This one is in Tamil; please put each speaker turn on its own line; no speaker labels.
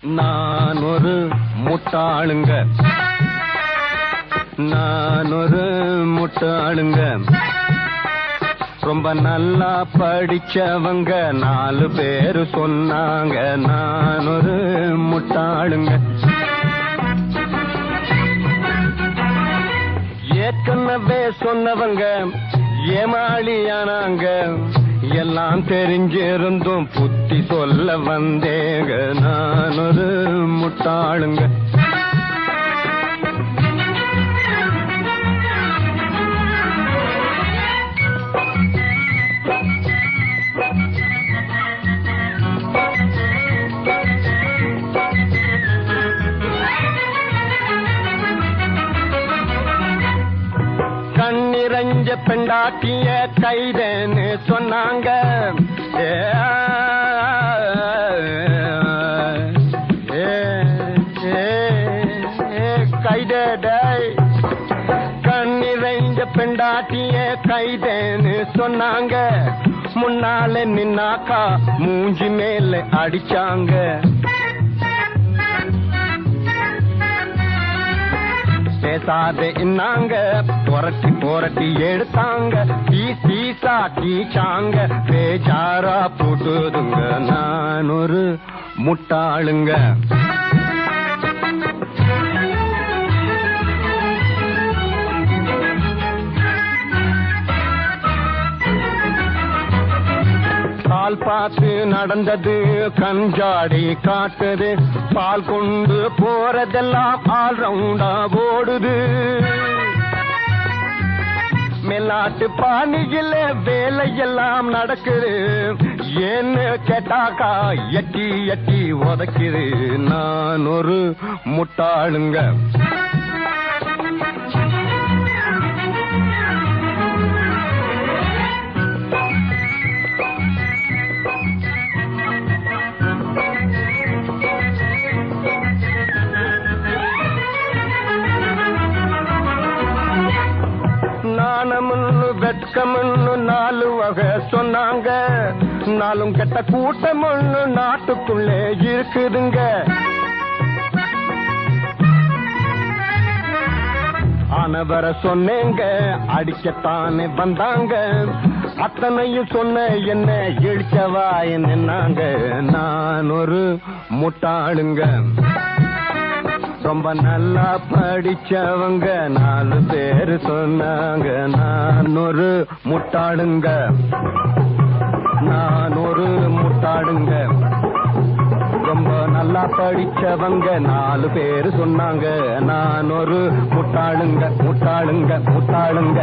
நான் ஒரு முட்டாளுங்க, நான் ஒரு முட்டாளுங்க. ரொம்ப நல்லா படிச்சவங்க 4 பேரு சொன்னாங்க. நான் ஒரு முட்டாளுங்க. ஏற்கனவே சொன்னவங்க ஏமாளியானாங்க. எல்லாம் தெரிஞ்சிருந்தும் புத்தி சொல்ல வந்தேங்க. நான் ஒரு முட்டாளுங்க. கண்ணிரஞ்ச பெண்டாட்டிய கைதேன்னு சொன்னாங்க. கைதே கண்ணிரஞ்ச பெண்டாட்டிய கைதேன்னு சொன்னாங்க. முன்னால நின்னாக்கா மூஞ்சி மேல அடிச்சாங்க. பேசாத இன்னாங்க புரட்டி புரட்டி எடுத்தாங்க. பீசா கீச்சாங்க. பேஜாரா போட்டுதுங்க. நான் ஒரு முட்டாளுங்க. பால் பார்த்து நடந்தது கஞ்சாடி காட்டுது. பால் கொண்டு போறதெல்லாம் ஆல் ரவுண்டா ஓடுது. மேலாட்டு பாணியில வேலையெல்லாம் நடக்குது. ஏன்னு கேட்டாக்கா எட்டி எட்டி உதைக்குது. நான் ஒரு முட்டாளுங்க. நாணமுன்னு வெட்கமுன்னு 4 வகை சொன்னாங்க. நாளும் கெட்ட கூட்டம் ஒண்ணு நாட்டுக்குள்ளே இருக்குதுங்க. ஆனவர சொன்னேங்க அடிக்கத்தானே வந்தாங்க. அத்தனையும் சொன்ன என்ன இழிச்சவா என்னங்க. நான் ஒரு முட்டாளுங்க. ரொம்ப நல்லா படிச்சவங்க 4 பேரு சொன்னாங்க. நான் ஒரு முட்டாளுங்க. நான் ஒரு முட்டாளுங்க. ரொம்ப நல்லா படிச்சவங்க 4 பேரு சொன்னாங்க. நான் ஒரு முட்டாளுங்க. முட்டாளுங்க. முட்டாளுங்க.